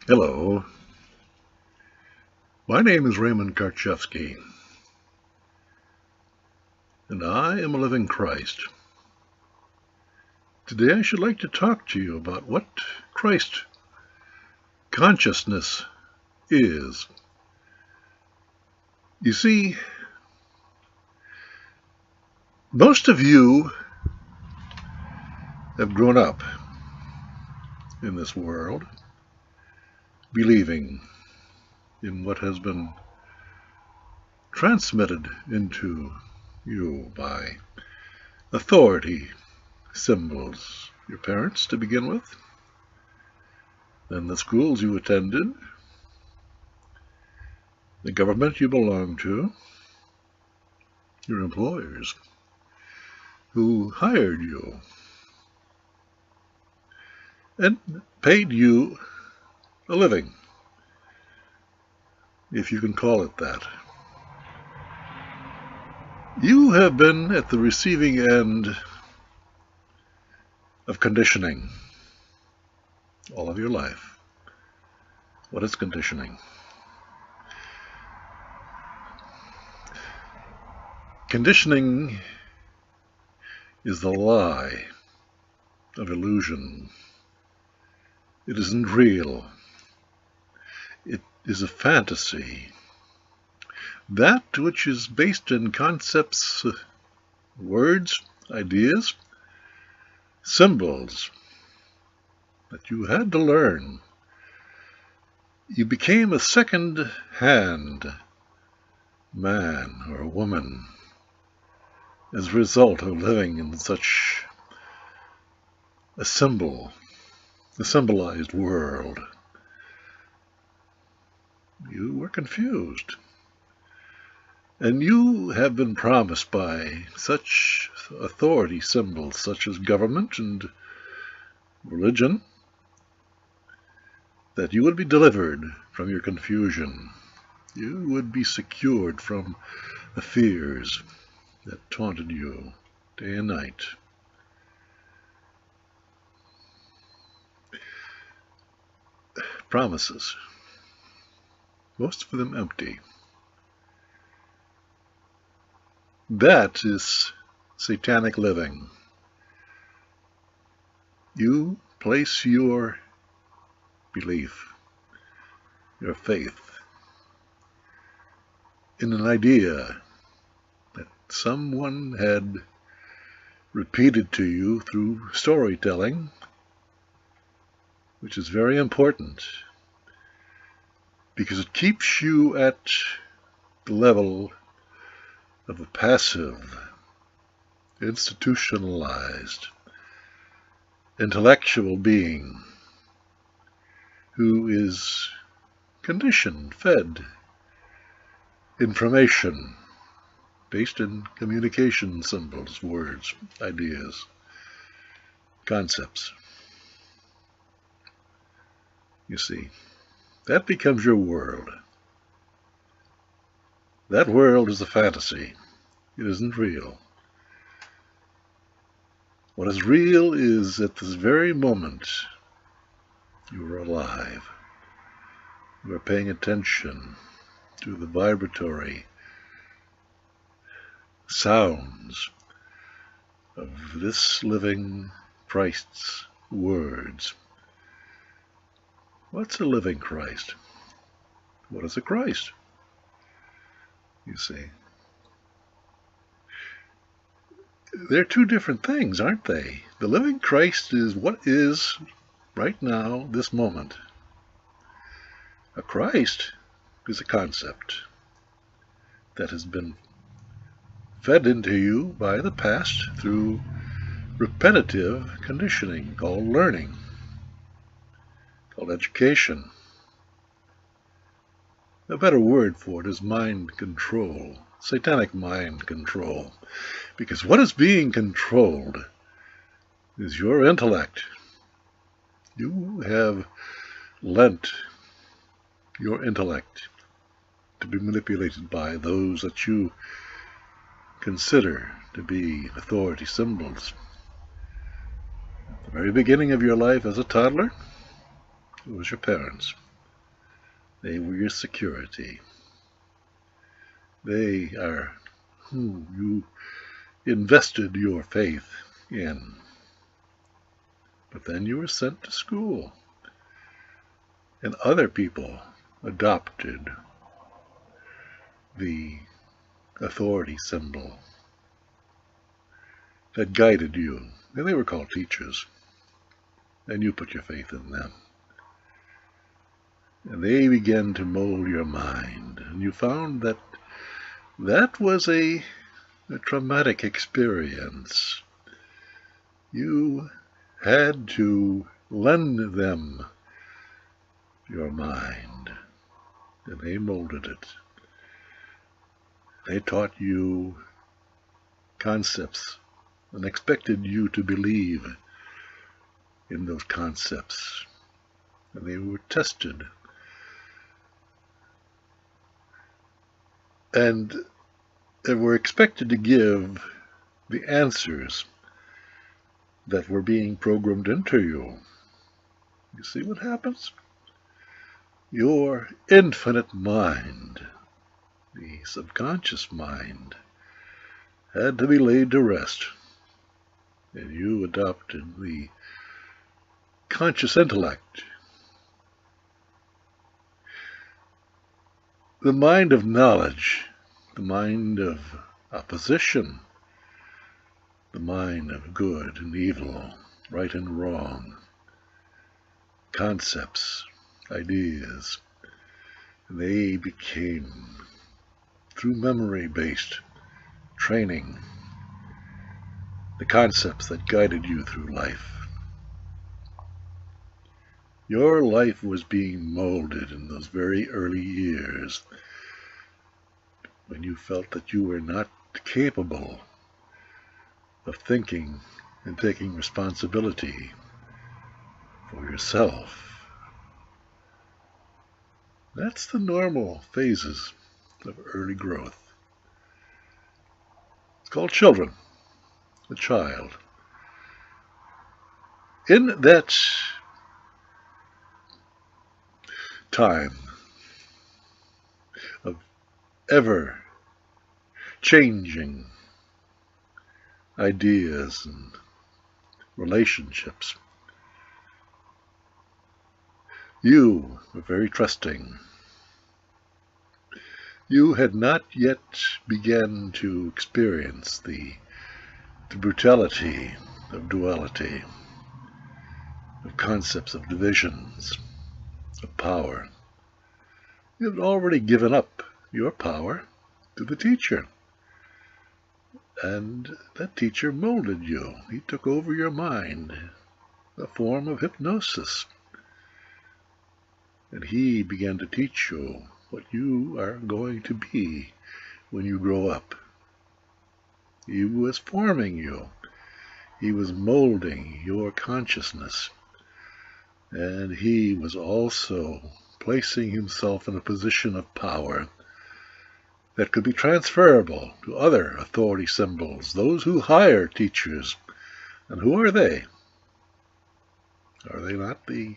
Hello, my name is Raymond Karchevsky, and I am a living Christ. Today I should like to talk to you about what Christ consciousness is. You see, most of you have grown up in this world believing in what has been transmitted into you by authority symbols, your parents to begin with, then the schools you attended, the government you belong to, your employers who hired you and paid you a living, if you can call it that. You have been at the receiving end of conditioning all of your life. What is conditioning? Conditioning is the lie of illusion. It isn't real. It is a fantasy. That which is based in concepts, words, ideas, symbols that you had to learn. You became a second-hand man or woman as a result of living in such a symbolized world. You were confused. And you have been promised by such authority symbols such as government and religion that you would be delivered from your confusion. You would be secured from the fears that taunted you day and night. Promises, most of them empty. That is satanic living. You place your belief, your faith, in an idea that someone had repeated to you through storytelling, which is very important because it keeps you at the level of a passive, institutionalized, intellectual being who is conditioned, fed information based in communication symbols, words, ideas, concepts. You see, that becomes your world. That world is a fantasy. It isn't real. What is real is at this very moment you are alive. You are paying attention to the vibratory sounds of this living Christ's words. What's a living Christ? What is a Christ? You see, they're two different things, aren't they? The living Christ is what is right now, this moment. A Christ is a concept that has been fed into you by the past through repetitive conditioning called learning, called education. A better word for it is mind control, satanic mind control, because what is being controlled is your intellect. You have lent your intellect to be manipulated by those that you consider to be authority symbols. At the very beginning of your life as a toddler, it was your parents. They were your security. They are who you invested your faith in. But then you were sent to school, and other people adopted the authority symbol that guided you, and they were called teachers, and you put your faith in them. And they began to mold your mind, and you found that that was a traumatic experience. You had to lend them your mind, and they molded it. They taught you concepts and expected you to believe in those concepts, and they were tested. And they were expected to give the answers that were being programmed into you. You see what happens? Your infinite mind, the subconscious mind, had to be laid to rest, and you adopted the conscious intellect, the mind of knowledge, the mind of opposition, the mind of good and evil, right and wrong, concepts, ideas. They became, through memory-based training, the concepts that guided you through life. Your life was being molded in those very early years when you felt that you were not capable of thinking and taking responsibility for yourself. That's the normal phases of early growth. It's called children, a child. In that time of ever changing ideas and relationships, you were very trusting. You had not yet begun to experience the brutality of duality, of concepts of divisions, of power. You had already given up your power to the teacher, and that teacher molded you. He took over your mind, a form of hypnosis, and he began to teach you what you are going to be when you grow up. He was forming you. He was molding your consciousness. And he was also placing himself in a position of power that could be transferable to other authority symbols, those who hire teachers. And who are they? Are they not the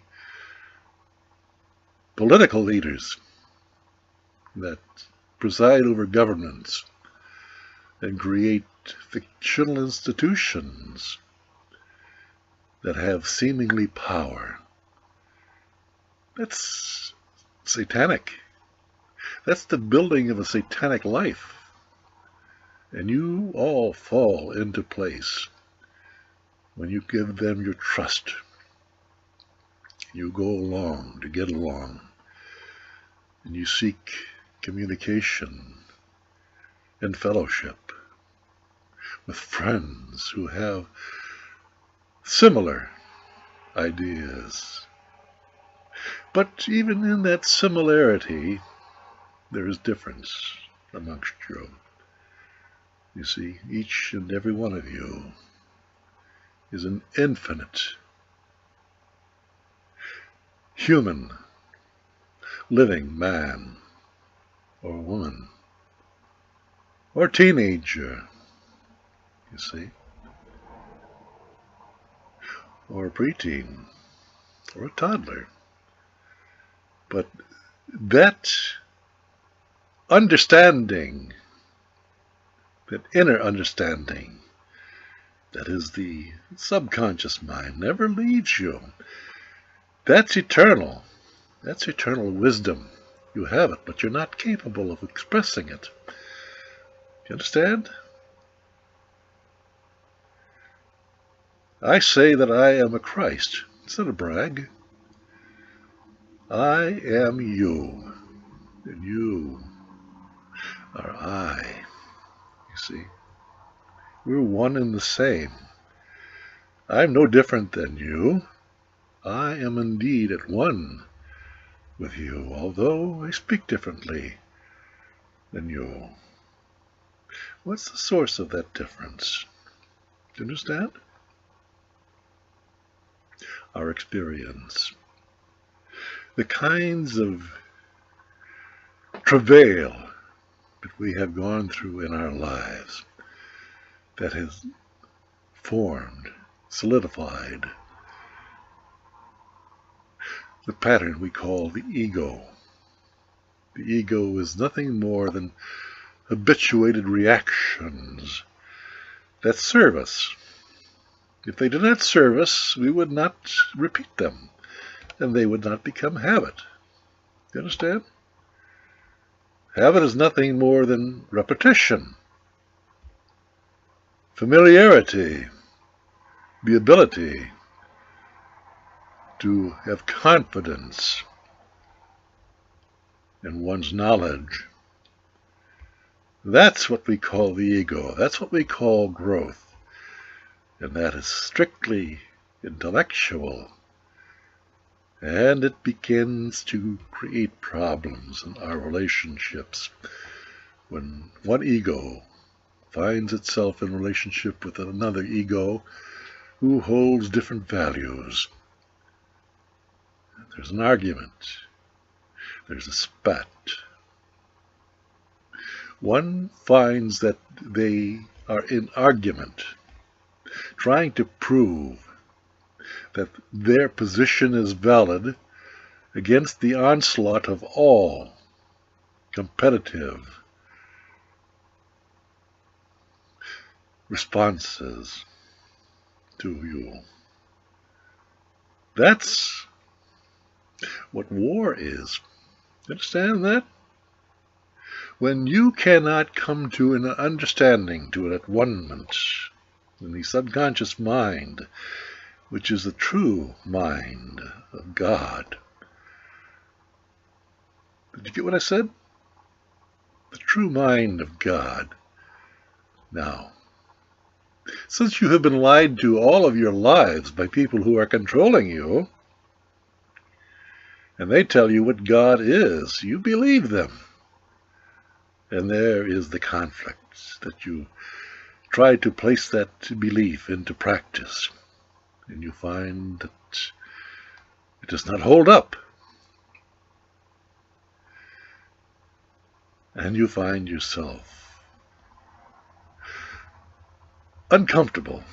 political leaders that preside over governments and create fictional institutions that have seemingly power? That's satanic. That's the building of a satanic life. And you all fall into place when you give them your trust. You go along to get along, and you seek communication and fellowship with friends who have similar ideas. But even in that similarity, there is difference amongst you. You see, each and every one of you is an infinite human, living man or woman or teenager, you see, or a preteen or a toddler. But that understanding, that inner understanding, that is the subconscious mind, never leaves you. That's eternal. That's eternal wisdom. You have it, but you're not capable of expressing it. You understand? I say that I am a Christ. It's not a brag. I am you, and you are I. You see? We're one and the same. I'm no different than you. I am indeed at one with you, although I speak differently than you. What's the source of that difference? Do you understand? Our experience. The kinds of travail that we have gone through in our lives that has formed, solidified the pattern we call the ego. The ego is nothing more than habituated reactions that serve us. If they did not serve us, we would not repeat them, and they would not become habit. You understand? Habit is nothing more than repetition, familiarity, the ability to have confidence in one's knowledge. That's what we call the ego. That's what we call growth. And that is strictly intellectual. And it begins to create problems in our relationships when one ego finds itself in relationship with another ego who holds different values. There's an argument. There's a spat. One finds that they are in argument, trying to prove that their position is valid against the onslaught of all competitive responses to you. That's what war is. Understand that? When you cannot come to an understanding, to an at-one-ment in the subconscious mind, which is the true mind of God. Did you get what I said? The true mind of God. Now, since you have been lied to all of your lives by people who are controlling you, and they tell you what God is, you believe them. And there is the conflict, that you try to place that belief into practice, and you find that it does not hold up. And you find yourself uncomfortable,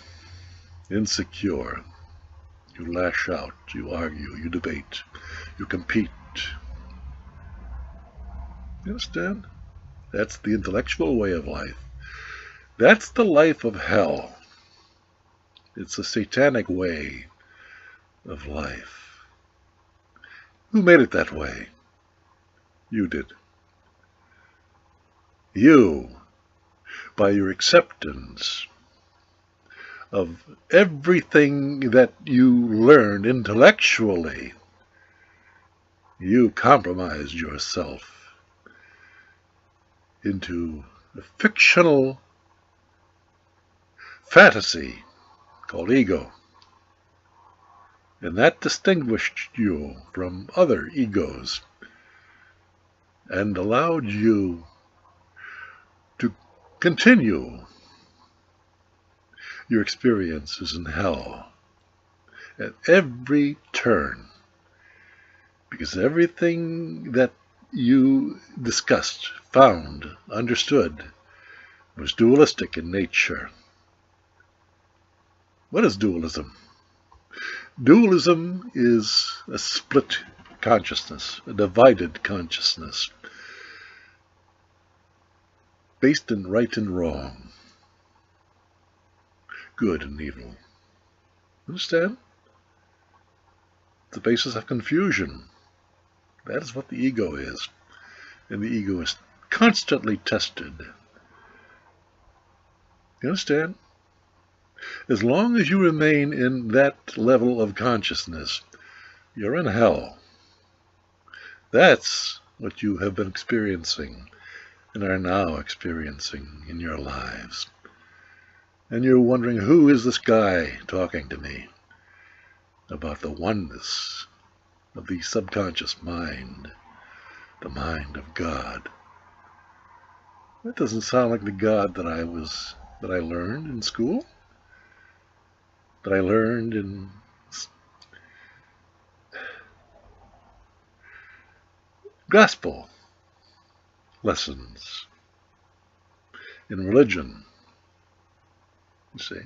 insecure. You lash out, you argue, you debate, you compete. You understand? That's the intellectual way of life. That's the life of hell. It's a satanic way of life. Who made it that way? You did. You, by your acceptance of everything that you learned intellectually, you compromised yourself into a fictional fantasy called ego. And that distinguished you from other egos and allowed you to continue your experiences in hell at every turn, because everything that you discussed, found, understood was dualistic in nature. What is dualism? Dualism is a split consciousness, a divided consciousness, based in right and wrong, good and evil. Understand? The basis of confusion. That is what the ego is. And the ego is constantly tested. You understand? As long as you remain in that level of consciousness, you're in hell. That's what you have been experiencing and are now experiencing in your lives. And you're wondering, who is this guy talking to me about the oneness of the subconscious mind, the mind of God? That doesn't sound like the God that I learned in school, that I learned in gospel lessons, in religion. You see,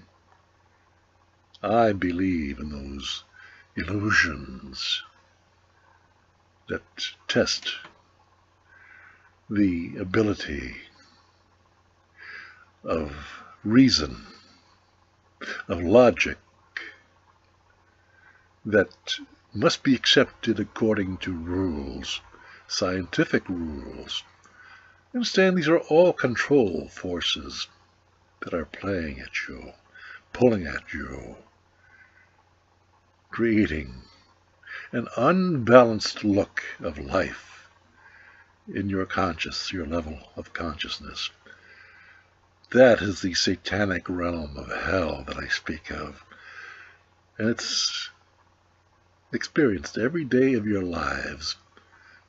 I believe in those illusions that test the ability of reason, of logic, that must be accepted according to rules, scientific rules. Understand, these are all control forces that are playing at you, pulling at you, creating an unbalanced look of life in your level of consciousness. That is the satanic realm of hell that I speak of. And it's experienced every day of your lives,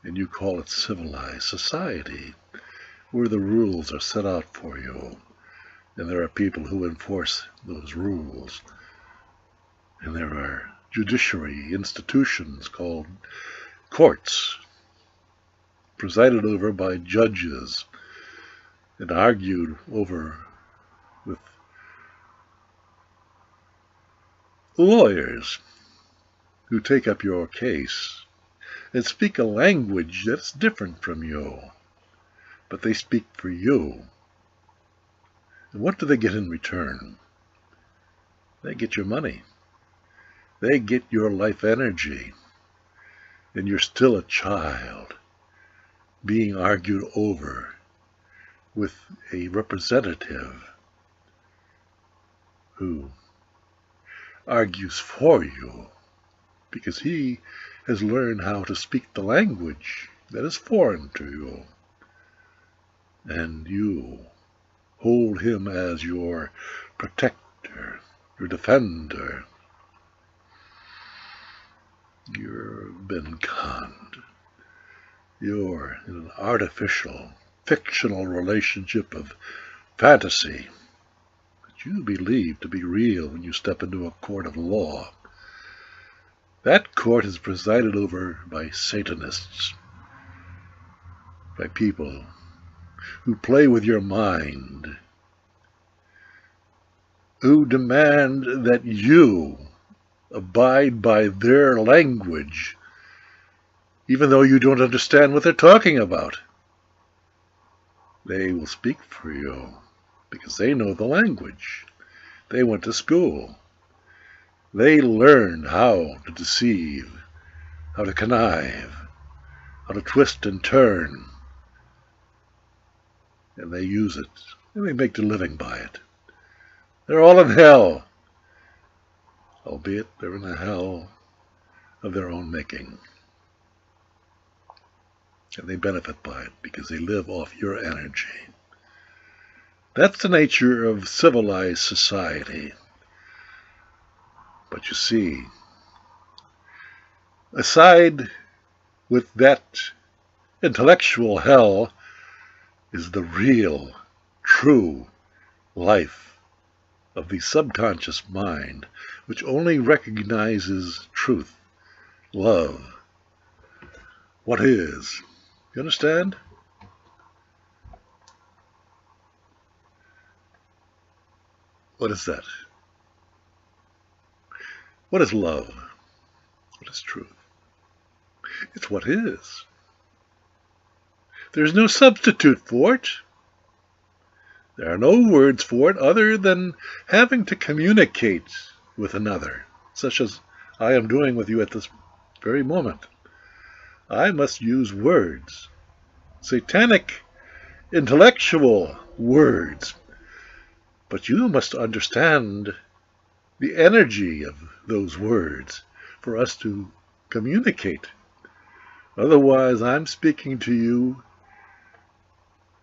and you call it civilized society, where the rules are set out for you, and there are people who enforce those rules, and there are judiciary institutions called courts, presided over by judges and argued over with lawyers who take up your case and speak a language that's different from you, but they speak for you. And what do they get in return? They get your money. They get your life energy. And you're still a child being argued over with a representative who argues for you because he has learned how to speak the language that is foreign to you. And you hold him as your protector, your defender. You've been conned. You're in an artificial, fictional relationship of fantasy that you believe to be real when you step into a court of law. That court is presided over by Satanists, by people who play with your mind, who demand that you abide by their language, even though you don't understand what they're talking about. They will speak for you because they know the language. They went to school. They learned how to deceive, how to connive, how to twist and turn. And they use it, and they make their living by it. They're all in hell, albeit they're in a hell of their own making. And they benefit by it because they live off your energy. That's the nature of civilized society. But you see, aside with that intellectual hell is the real, true life of the subconscious mind, which only recognizes truth, love, what is. You understand? What is that? What is love? What is truth? It's what is. There's no substitute for it. There are no words for it other than having to communicate with another, such as I am doing with you at this very moment. I must use words, satanic, intellectual words, but you must understand the energy of those words for us to communicate. Otherwise, I'm speaking to you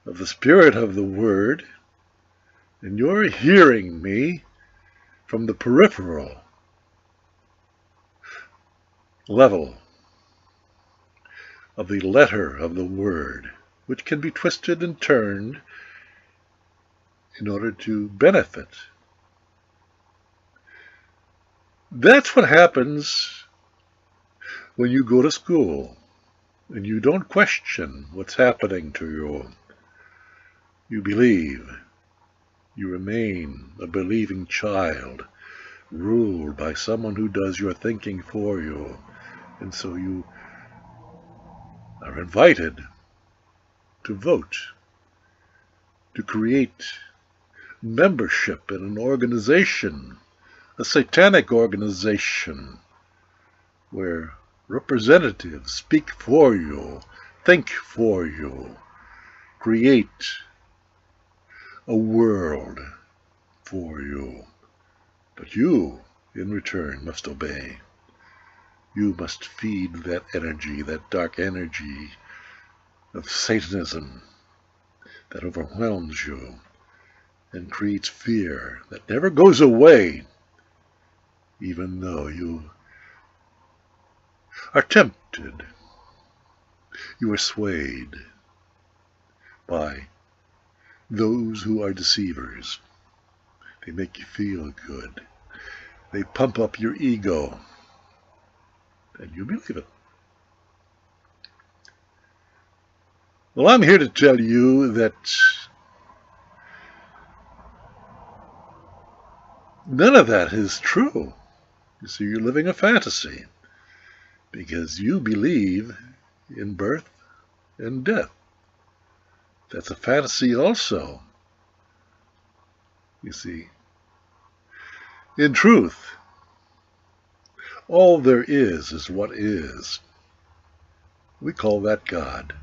of the spirit of the word, and you're hearing me from the peripheral level of the letter of the word, which can be twisted and turned in order to benefit. That's what happens when you go to school and you don't question what's happening to you. You believe. You remain a believing child, ruled by someone who does your thinking for you. And so you are invited to vote, to create membership in an organization, a satanic organization, where representatives speak for you, think for you, create a world for you. But you, in return, must obey. You must feed that energy, that dark energy of Satanism that overwhelms you and creates fear that never goes away, even though you are tempted, you are swayed by those who are deceivers. They make you feel good. They pump up your ego, and you believe it. Well, I'm here to tell you that none of that is true. You see, you're living a fantasy because you believe in birth and death. That's a fantasy also. You see, in truth, all there is what is. We call that God.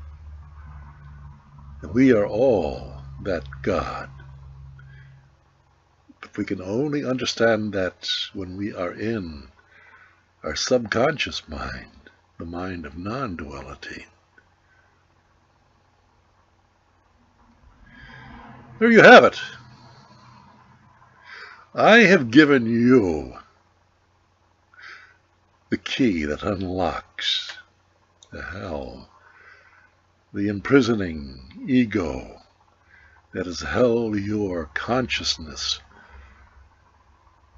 And we are all that God. But we can only understand that when we are in our subconscious mind, the mind of non-duality. There you have it. I have given you the key that unlocks the hell, the imprisoning ego that has held your consciousness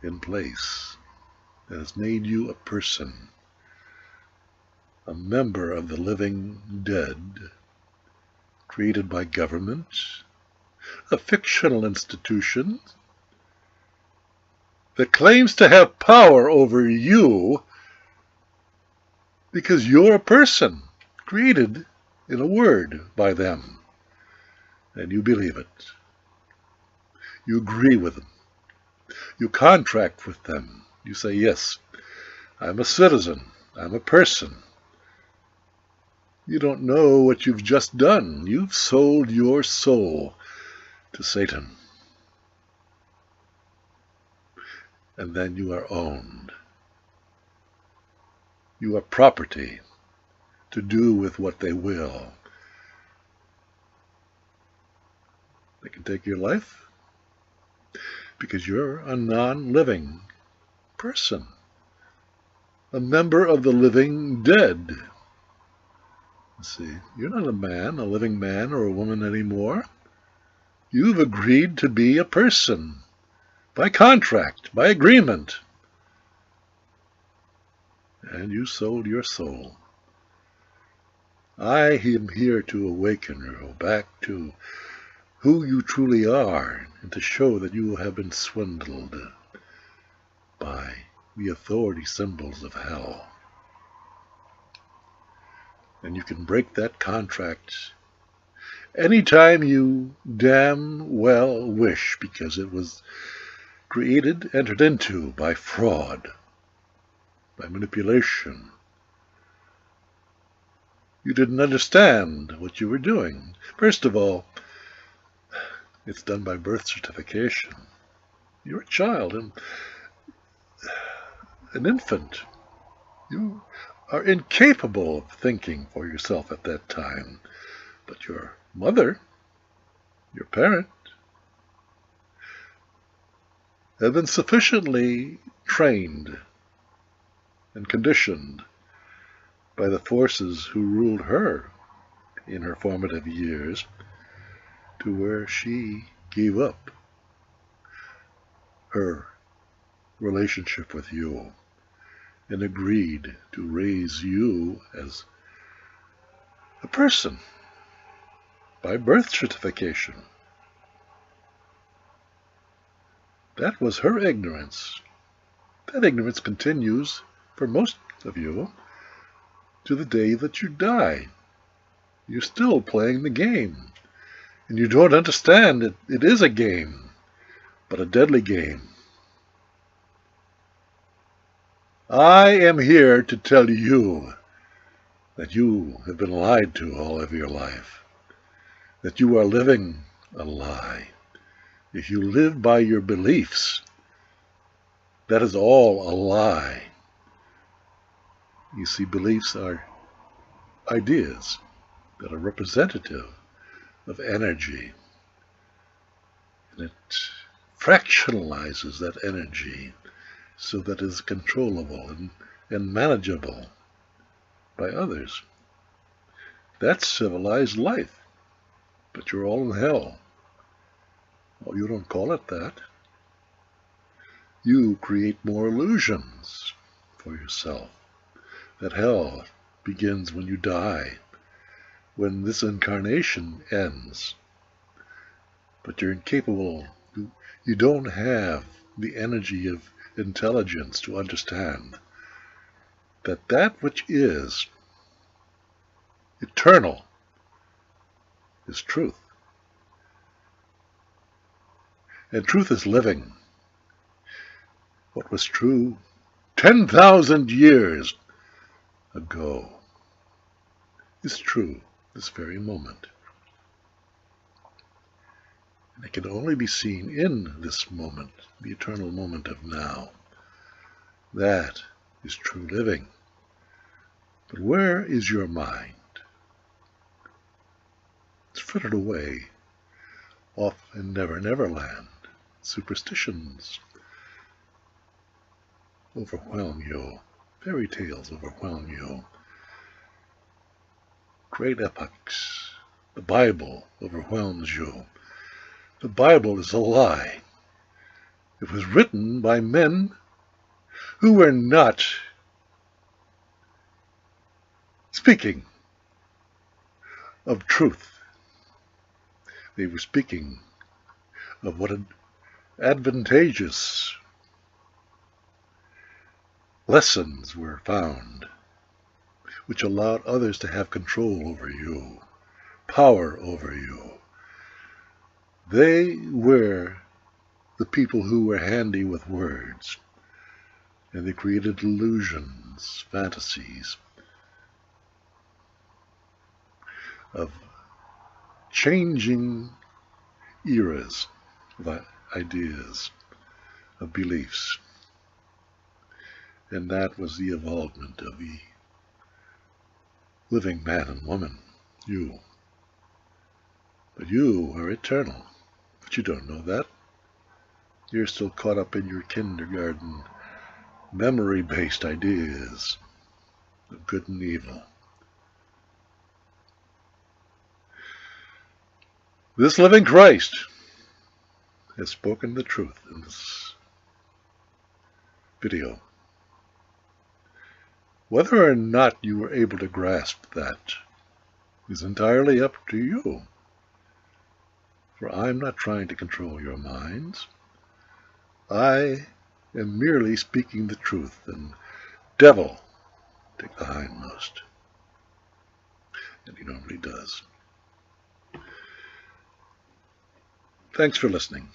in place, that has made you a person, a member of the living dead, created by government, a fictional institution that claims to have power over you because you're a person created in a word by them, and you believe it. You agree with them. You contract with them. You say, yes, I'm a citizen. I'm a person. You don't know what you've just done. You've sold your soul to Satan. And then you are owned. You are property to do with what they will. They can take your life because you're a non-living person, a member of the living dead. See, you're not a man, a living man or a woman anymore. You've agreed to be a person by contract, by agreement. And you sold your soul. I am here to awaken you back to who you truly are and to show that you have been swindled by the authority symbols of hell. And you can break that contract anytime you damn well wish, because it was created, entered into by fraud, by manipulation. You didn't understand what you were doing. First of all, it's done by birth certification. You're a child, and an infant. You are incapable of thinking for yourself at that time. But your mother, your parent, have been sufficiently trained and conditioned by the forces who ruled her in her formative years to where she gave up her relationship with you and agreed to raise you as a person by birth certification. That was her ignorance. That ignorance continues for most of you to the day that you die. You're still playing the game, and you don't understand it. It is a game, but a deadly game. I am here to tell you that you have been lied to all of your life, that you are living a lie. If you live by your beliefs, that is all a lie. You see, beliefs are ideas that are representative of energy, and it fractionalizes that energy so that it is controllable and manageable by others. That's civilized life, but you're all in hell. Well, you don't call it that. You create more illusions for yourself. That hell begins when you die, when this incarnation ends. But you're incapable. You don't have the energy of intelligence to understand that that which is eternal is truth. And truth is living. What was true 10,000 years ago is true this very moment. And it can only be seen in this moment, the eternal moment of now. That is true living. But where is your mind? It's frittered away off in Never Never Land. Superstitions overwhelm you. Fairy tales overwhelm you. Great epochs. The Bible overwhelms you. The Bible is a lie. It was written by men who were not speaking of truth. They were speaking of what advantageous lessons were found, which allowed others to have control over you, power over you. They were the people who were handy with words, and they created illusions, fantasies of changing eras of ideas, of beliefs. And that was the evolvement of the living man and woman, you. But you are eternal. But you don't know that. You're still caught up in your kindergarten memory-based ideas of good and evil. This living Christ has spoken the truth in this video. Whether or not you were able to grasp that is entirely up to you. For I'm not trying to control your minds. I am merely speaking the truth, and devil take the hindmost. And he normally does. Thanks for listening.